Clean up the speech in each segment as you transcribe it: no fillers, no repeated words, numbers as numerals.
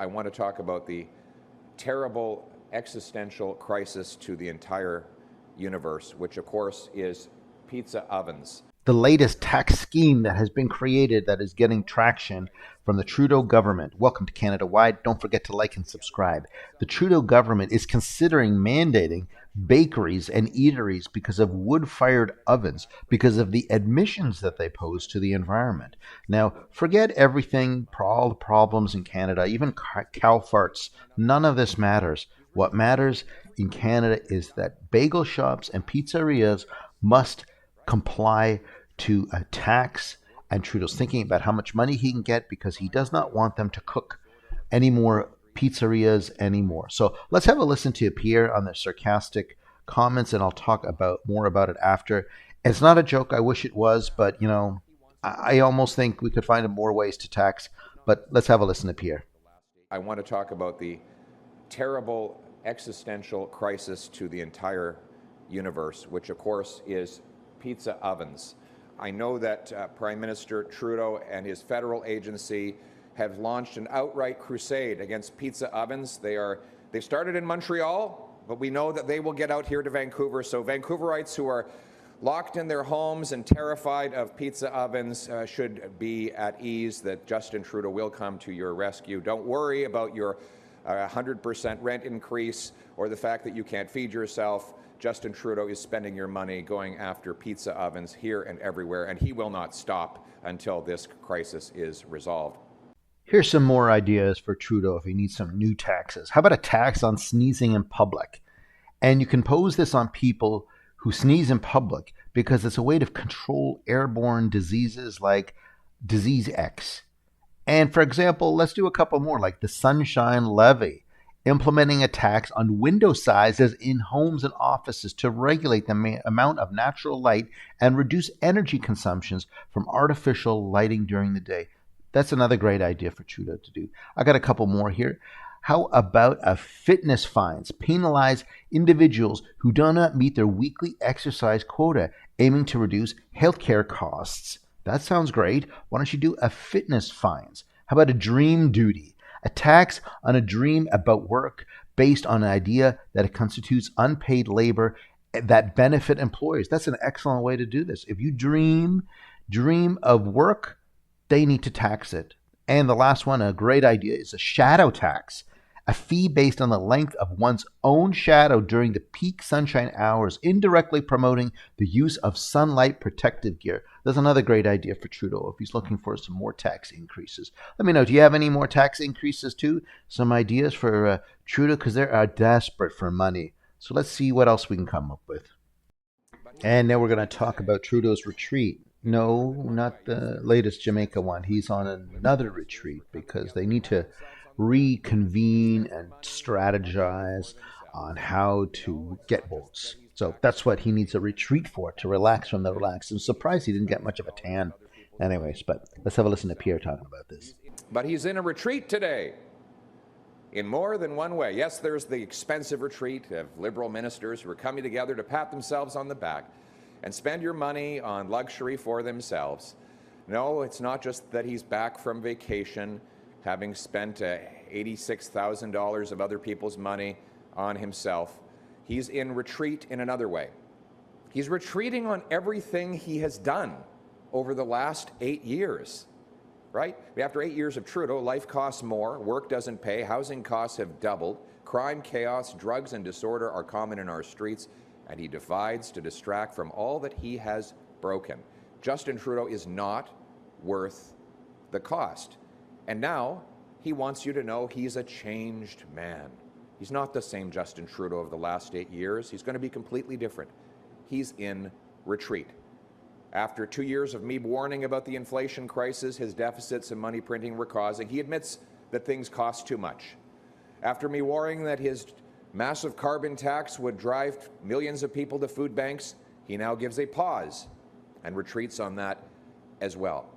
I want to talk about the terrible existential crisis to the entire universe, which of course is pizza ovens. The latest tax scheme that has been created that is getting traction from the Trudeau government. Welcome to Canada Wide. Don't forget to like and subscribe. The Trudeau government is considering mandating bakeries and eateries because of wood-fired ovens, because of the emissions that they pose to the environment. Now, forget everything, all the problems in Canada, even cow farts. None of this matters. What matters in Canada is that bagel shops and pizzerias must comply to a tax, and Trudeau's thinking about how much money he can get because he does not want them to cook any more pizzerias anymore. So let's have a listen to Pierre on the sarcastic comments, and I'll talk more about it after. It's not a joke. I wish it was, but I almost think we could find more ways to tax. But let's have a listen to Pierre. I want to talk about the terrible existential crisis to the entire universe, which of course is pizza ovens. I know that Prime Minister Trudeau and his federal agency have launched an outright crusade against pizza ovens. They started in Montreal, but we know that they will get out here to Vancouver. So Vancouverites who are locked in their homes and terrified of pizza ovens should be at ease that Justin Trudeau will come to your rescue. Don't worry about your 100% rent increase or the fact that you can't feed yourself. Justin Trudeau is spending your money going after pizza ovens here and everywhere, and he will not stop until this crisis is resolved. Here's some more ideas for Trudeau if he needs some new taxes. How about a tax on sneezing in public? And you can pose this on people who sneeze in public because it's a way to control airborne diseases like Disease X. And for example, let's do a couple more like the Sunshine Levy, implementing a tax on window sizes in homes and offices to regulate the amount of natural light and reduce energy consumptions from artificial lighting during the day. That's another great idea for Trudeau to do. I got a couple more here. How about a fitness fines? Penalize individuals who do not meet their weekly exercise quota, aiming to reduce healthcare costs. That sounds great. Why don't you do a fitness fines? How about a dream duty? A tax on a dream about work based on an idea that it constitutes unpaid labor that benefit employers. That's an excellent way to do this. If you dream of work, they need to tax it. And the last one, a great idea, is a shadow tax, a fee based on the length of one's own shadow during the peak sunshine hours, indirectly promoting the use of sunlight protective gear. That's another great idea for Trudeau if he's looking for some more tax increases. Let me know, do you have any more tax increases too? Some ideas for Trudeau, because they are desperate for money. So let's see what else we can come up with. And now we're going to talk about Trudeau's retreat. No, not the latest Jamaica one. He's on another retreat because they need to reconvene and strategize on how to get votes. So that's what he needs a retreat for, to relax from the relax. I'm surprised he didn't get much of a tan. Anyways, but let's have a listen to Pierre talking about this. But he's in a retreat today in more than one way. Yes, there's the expensive retreat of Liberal ministers who are coming together to pat themselves on the back and spend your money on luxury for themselves. No, it's not just that he's back from vacation, having spent $86,000 of other people's money on himself. He's in retreat in another way. He's retreating on everything he has done over the last 8 years, right? After 8 years of Trudeau, life costs more, work doesn't pay, housing costs have doubled, crime, chaos, drugs, and disorder are common in our streets, and he decides to distract from all that he has broken. Justin Trudeau is not worth the cost. And now he wants you to know he's a changed man. He's not the same Justin Trudeau of the last 8 years. He's going to be completely different. He's in retreat. After 2 years of me warning about the inflation crisis, his deficits and money printing were causing, he admits that things cost too much. After me warning that his massive carbon tax would drive millions of people to food banks, he now gives a pause and retreats on that as well.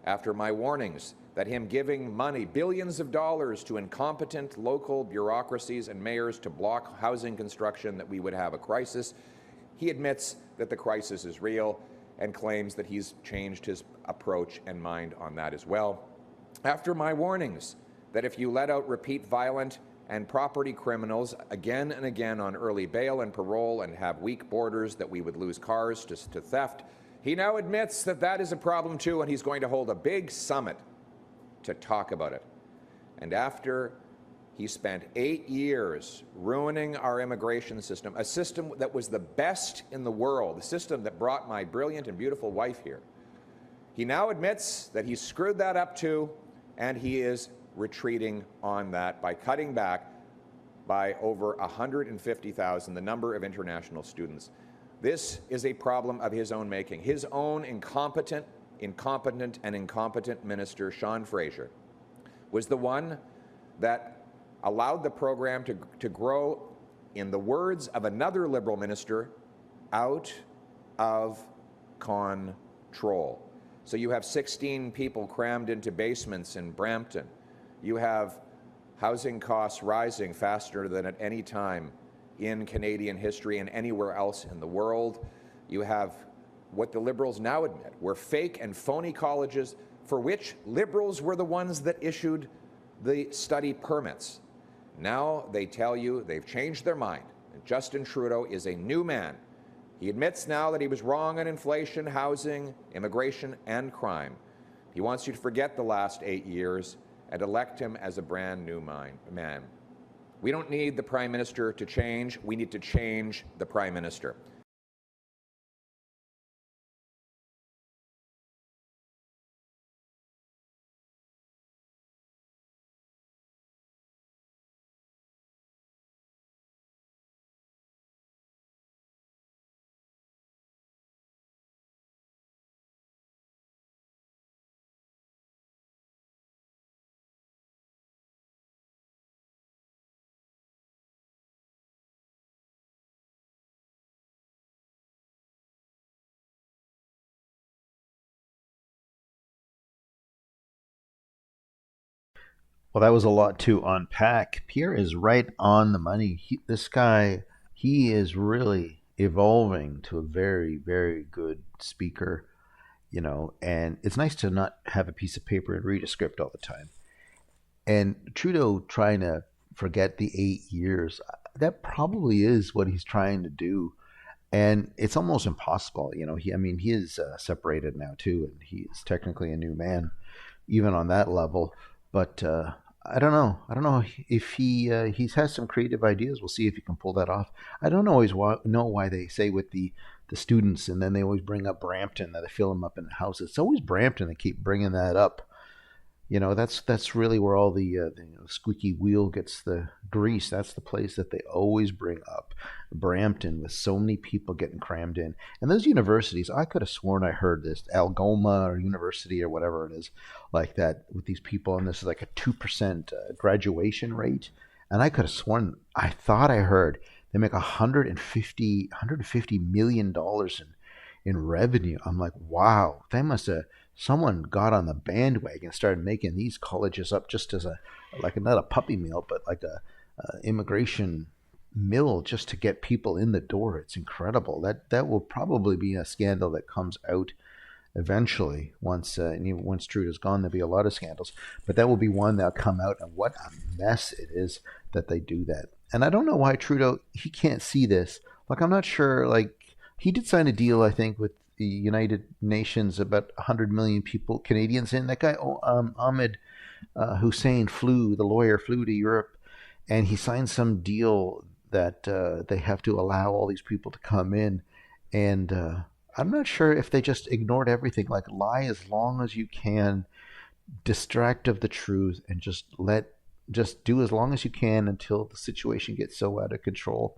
After my warnings that him giving money, billions of dollars, to incompetent local bureaucracies and mayors to block housing construction, that we would have a crisis, he admits that the crisis is real and claims that he's changed his approach and mind on that as well. After my warnings that if you let out repeat violent and property criminals again and again on early bail and parole and have weak borders, that we would lose cars to theft. He now admits that that is a problem too, and he's going to hold a big summit to talk about it. And after he spent 8 years ruining our immigration system, a system that was the best in the world, the system that brought my brilliant and beautiful wife here, he now admits that he screwed that up too, and he is retreating on that by cutting back by over 150,000 the number of international students. This is a problem of his own making. His own incompetent minister, Sean Fraser, was the one that allowed the program to grow, in the words of another Liberal minister, out of control. So you have 16 people crammed into basements in Brampton. You have housing costs rising faster than at any time in Canadian history and anywhere else in the world. You have what the Liberals now admit were fake and phony colleges for which Liberals were the ones that issued the study permits. Now they tell you they've changed their mind, and Justin Trudeau is a new man. He admits now that he was wrong on inflation, housing, immigration, and crime. He wants you to forget the last 8 years and elect him as a brand new man. We don't need the Prime Minister to change. We need to change the Prime Minister. Well, that was a lot to unpack. Pierre is right on the money. This guy, he is really evolving to a very, very good speaker, and it's nice to not have a piece of paper and read a script all the time. And Trudeau trying to forget the 8 years, that probably is what he's trying to do. And it's almost impossible. He is separated now too, and he is technically a new man, even on that level. But I don't know. I don't know if he has some creative ideas. We'll see if he can pull that off. I don't always know why they say with the students, and then they always bring up Brampton, that they fill them up in the house. It's always Brampton. They keep bringing that up. That's really where all the squeaky wheel gets the grease. That's the place that they always bring up, Brampton, with so many people getting crammed in. And those universities, I could have sworn I heard this, Algoma or University or whatever it is, like that, with these people, and this is like a 2% graduation rate. And I could have sworn, I thought I heard they make $150 million in revenue. I'm like, wow, they must have. Someone got on the bandwagon and started making these colleges up just as not a puppy mill, but like a immigration mill, just to get people in the door. It's incredible. That will probably be a scandal that comes out eventually. Once Trudeau's gone, there'll be a lot of scandals, but that will be one that'll come out. And what a mess it is that they do that. And I don't know why Trudeau, he can't see this. Like, I'm not sure. Like, he did sign a deal, I think, with the United Nations, about 100 million people, Canadians in. That guy, Ahmed Hussein, the lawyer, flew to Europe, and he signed some deal that they have to allow all these people to come in. And I'm not sure if they just ignored everything, like lie as long as you can, distract of the truth, and just do as long as you can until the situation gets so out of control.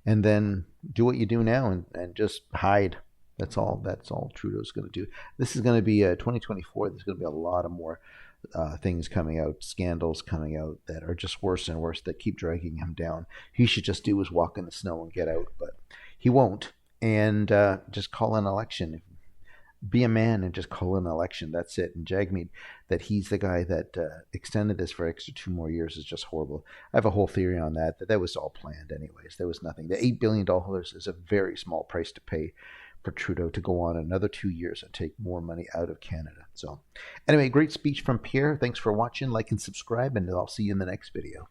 And then do what you do now and just hide. That's all Trudeau's going to do. This is going to be 2024. There's going to be a lot of more things coming out, scandals coming out that are just worse and worse, that keep dragging him down. He should just do is walk in the snow and get out, but he won't. And just call an election. Be a man and just call an election. That's it. And Jagmeet, that he's the guy that extended this for extra 2 more years, is just horrible. I have a whole theory on that was all planned anyways. There was nothing. The $8 billion is a very small price to pay for Trudeau to go on another 2 years and take more money out of Canada. So anyway, great speech from Pierre. Thanks for watching. Like and subscribe, and I'll see you in the next video.